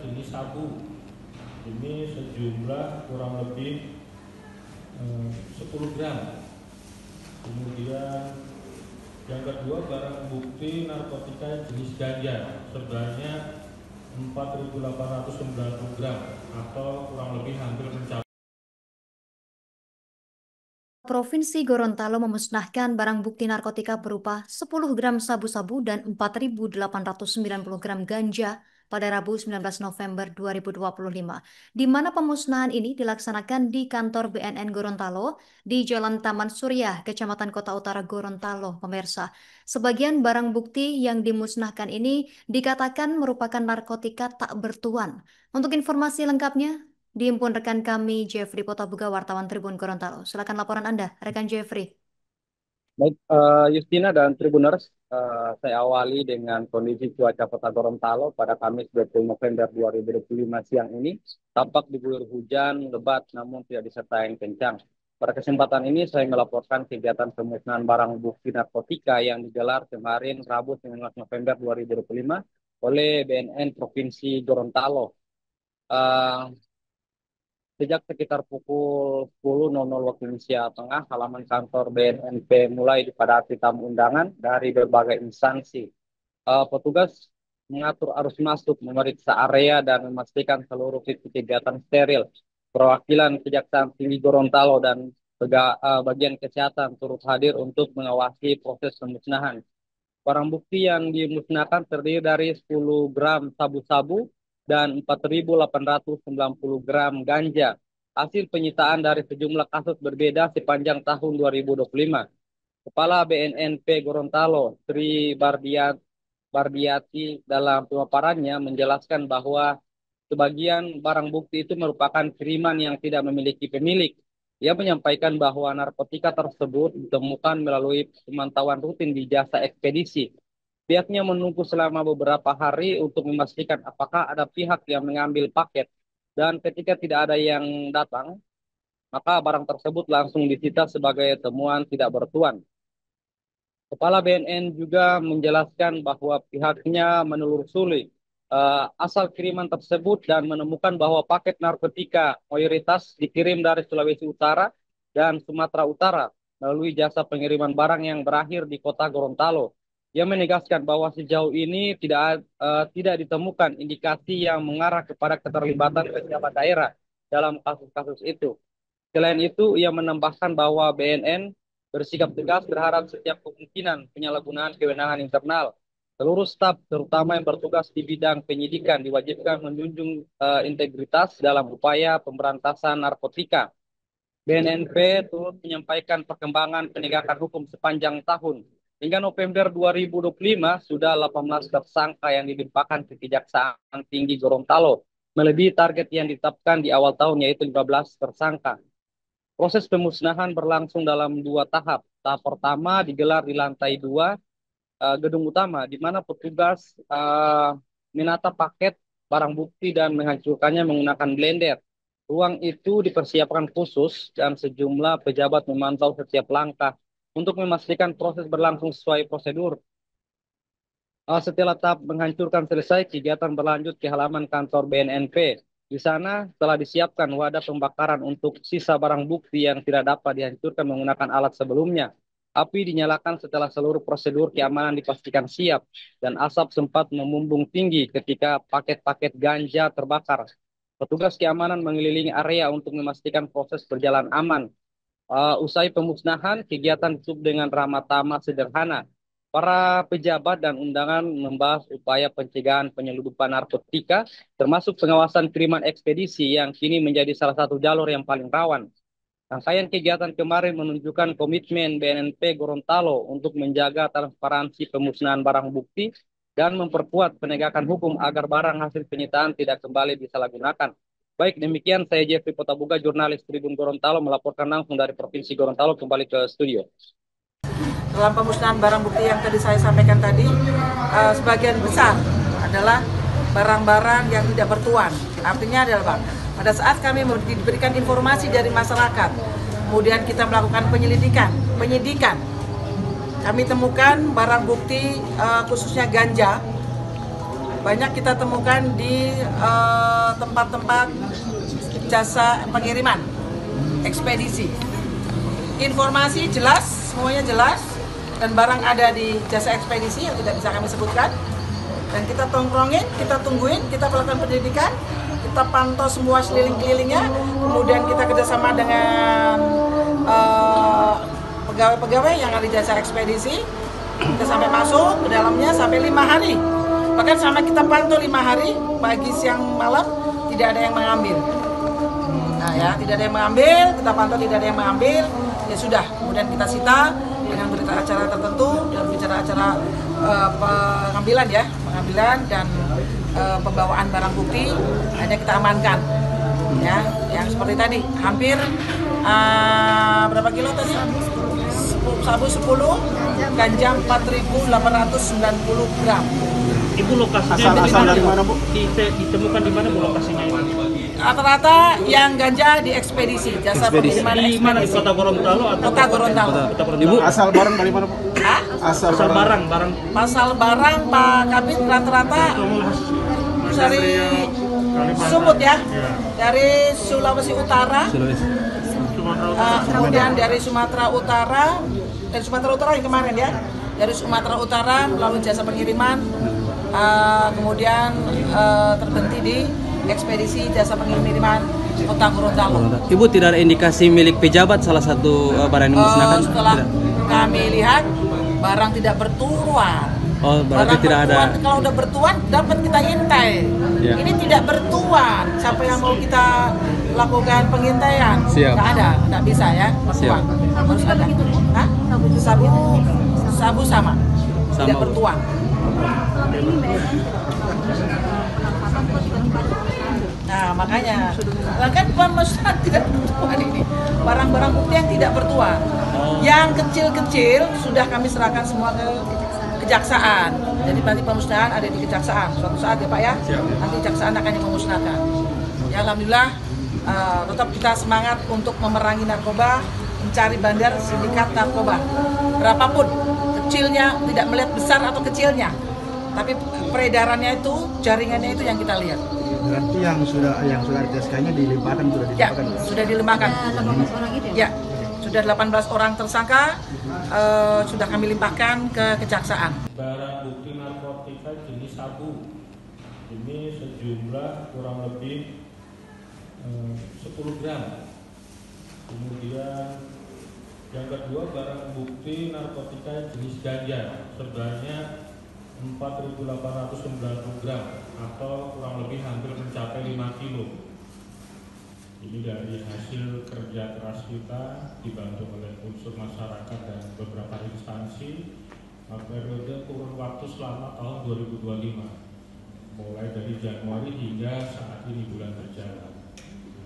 jenis sabu. Ini sejumlah kurang lebih 10 gram. Kemudian yang kedua, barang bukti narkotika jenis ganja sebanyak 4.890 gram atau kurang lebih hampir mencapai. Provinsi Gorontalo memusnahkan barang bukti narkotika berupa 10 gram sabu-sabu dan 4.890 gram ganja pada Rabu 19 November 2025, di mana pemusnahan ini dilaksanakan di kantor BNN Gorontalo di Jalan Taman Surya, Kecamatan Kota Utara Gorontalo, pemirsa. Sebagian barang bukti yang dimusnahkan ini dikatakan merupakan narkotika tak bertuan. Untuk informasi lengkapnya, dihimpun rekan kami Jeffrey Potabuga, wartawan Tribun Gorontalo. Silakan laporan Anda, rekan Jeffrey. Baik, Justina dan Tribuners, saya awali dengan kondisi cuaca Kota Gorontalo pada Kamis 20 November 2025 siang ini. Tampak diguyur hujan lebat namun tidak disertai angin kencang. Pada kesempatan ini saya melaporkan kegiatan pemusnahan barang bukti narkotika yang digelar kemarin Rabu 19 November 2025 oleh BNN Provinsi Gorontalo. Eh, Sejak sekitar pukul 10.00 waktu Indonesia Tengah, halaman kantor BNNP mulai dipadati tamu undangan dari berbagai instansi. Petugas mengatur arus masuk, memeriksa area, dan memastikan seluruh titik kegiatan steril. Perwakilan Kejaksaan Tinggi Gorontalo dan bagian kesehatan turut hadir untuk mengawasi proses pemusnahan. Barang bukti yang dimusnahkan terdiri dari 10 gram sabu-sabu dan 4.890 gram ganja. Hasil penyitaan dari sejumlah kasus berbeda sepanjang tahun 2025. Kepala BNNP Gorontalo, Sri Bardiati, dalam pemaparannya menjelaskan bahwa sebagian barang bukti itu merupakan kiriman yang tidak memiliki pemilik. Ia menyampaikan bahwa narkotika tersebut ditemukan melalui pemantauan rutin di jasa ekspedisi. Pihaknya menunggu selama beberapa hari untuk memastikan apakah ada pihak yang mengambil paket. Dan ketika tidak ada yang datang, maka barang tersebut langsung disita sebagai temuan tidak bertuan. Kepala BNN juga menjelaskan bahwa pihaknya menelusuri asal kiriman tersebut dan menemukan bahwa paket narkotika mayoritas dikirim dari Sulawesi Utara dan Sumatera Utara melalui jasa pengiriman barang yang berakhir di kota Gorontalo. Ia menegaskan bahwa sejauh ini tidak ditemukan indikasi yang mengarah kepada keterlibatan pejabat daerah dalam kasus-kasus itu. Selain itu, ia menambahkan bahwa BNN bersikap tegas terhadap setiap kemungkinan penyalahgunaan kewenangan internal. Seluruh staf, terutama yang bertugas di bidang penyidikan, diwajibkan menjunjung integritas dalam upaya pemberantasan narkotika. BNNP turut menyampaikan perkembangan penegakan hukum sepanjang tahun. Hingga November 2025, sudah 18 tersangka yang dilimpahkan ke Kejaksaan Tinggi Gorontalo, melebihi target yang ditetapkan di awal tahun, yaitu 15 tersangka. Proses pemusnahan berlangsung dalam 2 tahap. Tahap pertama digelar di lantai 2 gedung utama, di mana petugas menata paket barang bukti dan menghancurkannya menggunakan blender. Ruang itu dipersiapkan khusus dan sejumlah pejabat memantau setiap langkah untuk memastikan proses berlangsung sesuai prosedur. Setelah tahap menghancurkan selesai, kegiatan berlanjut ke halaman kantor BNNP. Di sana telah disiapkan wadah pembakaran untuk sisa barang bukti yang tidak dapat dihancurkan menggunakan alat sebelumnya. Api dinyalakan setelah seluruh prosedur keamanan dipastikan siap dan asap sempat memumbung tinggi ketika paket-paket ganja terbakar. Petugas keamanan mengelilingi area untuk memastikan proses berjalan aman. Usai pemusnahan, kegiatan ditutup dengan ramah tamah sederhana. Para pejabat dan undangan membahas upaya pencegahan penyelundupan narkotika, termasuk pengawasan kiriman ekspedisi yang kini menjadi salah satu jalur yang paling rawan. Rangkaian kegiatan kemarin menunjukkan komitmen BNNP Gorontalo untuk menjaga transparansi pemusnahan barang bukti dan memperkuat penegakan hukum agar barang hasil penyitaan tidak kembali disalahgunakan. Baik, demikian saya Jeffrey Potabuga, jurnalis Tribun Gorontalo, melaporkan langsung dari Provinsi Gorontalo kembali ke studio. Dalam pemusnahan barang bukti yang tadi saya sampaikan tadi, sebagian besar adalah barang-barang yang tidak bertuan. Artinya adalah pada saat kami diberikan informasi dari masyarakat, kemudian kita melakukan penyidikan, kami temukan barang bukti khususnya ganja banyak kita temukan di tempat-tempat jasa pengiriman, ekspedisi. Informasi jelas, semuanya jelas, dan barang ada di jasa ekspedisi yang tidak bisa kami sebutkan. Dan kita tongkrongin, kita tungguin, kita melakukan pendidikan, kita pantau semua keliling-kelilingnya, kemudian kita kerjasama dengan pegawai-pegawai yang ada di jasa ekspedisi, kita sampai masuk ke dalamnya sampai 5 hari. Bahkan sampai kita pantau 5 hari, pagi, siang, malam, tidak ada yang mengambil. Nah ya, tidak ada yang mengambil, kita pantau tidak ada yang mengambil, ya sudah, kemudian kita sita dengan berita acara tertentu dan bicara acara pengambilan ya, pengambilan dan pembawaan barang bukti hanya kita amankan. Ya, yang seperti tadi, hampir berapa kilo tadi? Sabu 10, ganja 4.890 gram. Ibu lokasinya asal dari mana, Bu? Ditemukan di mana, Bu, lokasinya ini? Rata-rata yang ganja di ekspedisi, jasa pengiriman Di mana, di ekspedisi. Kota Gorontalo atau Kota Gorontalo. Kota Gorontalo? Ibu asal barang dari mana, Bu? Hah? Asal Asal barang Pasal barang Pak Kabit rata-rata dari Sumut ya, dari Sulawesi Utara, kemudian dari Sumatera Utara, yang kemarin ya, dari Sumatera Utara melalui jasa pengiriman, kemudian terhenti di ekspedisi jasa pengiriman Kota Gorontalo. Ibu, tidak ada indikasi milik pejabat salah satu barang yang dimusnahkan? Setelah kami lihat barang tidak bertuan. Oh, berarti Barang tidak bertuan, ada. kalau udah bertuan dapat kita intai. Ya. Ini tidak bertuan. Siapa yang mau kita lakukan pengintaian? Siap. Nggak ada, nggak bisa ya. Bertuan. Harus ada. Hah? Sabu sama. Tidak Bu. bertuan. Nah makanya, kan pemesan tidak bertuan ini. Barang-barang bukti yang tidak bertuan. Yang kecil-kecil sudah kami serahkan semua ke kejaksaan. Jadi nanti pemusnahan ada di kejaksaan. Suatu saat ya Pak ya, nanti kejaksaan akan yang memusnahkan. Ya alhamdulillah, tetap kita semangat untuk memerangi narkoba, mencari bandar sindikat narkoba. Berapapun kecilnya, tidak melihat besar atau kecilnya, tapi peredarannya itu, jaringannya itu yang kita lihat. Berarti yang sudah dijelaskannya dilimpahkan, sudah Ya, dilimpahkan. sudah dilimpahkan. 18 orang itu Ya, ya? sudah 18 orang tersangka, sudah kami limpahkan ke kejaksaan. Barang bukti narkotika jenis sabu. Ini sejumlah kurang lebih 10 gram. Kemudian yang kedua, barang bukti narkotika jenis ganja sebanyak 4.890 gram atau kurang lebih hampir mencapai 5 kilo. Ini dari hasil kerja keras kita dibantu oleh unsur masyarakat dan beberapa instansi periode kurun waktu selama tahun 2025, mulai dari Januari hingga saat ini bulan berjalan.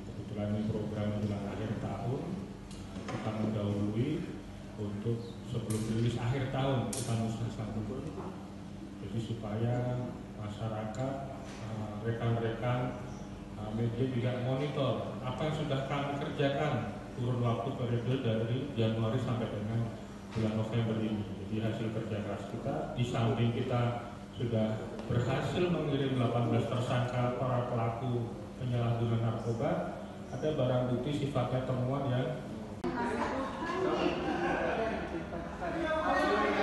Kebetulan ini program menjelang akhir tahun, kita mendahului untuk sebelum rilis akhir tahun kita musnahkan dulu. Jadi supaya masyarakat, rekan-rekan media juga monitor apa yang sudah kami kerjakan kurun waktu periode dari Januari sampai dengan bulan November ini. Jadi hasil kerja keras kita, di samping kita sudah berhasil mengirim 18 tersangka para pelaku penyalahgunaan narkoba, ada barang bukti sifatnya temuan yang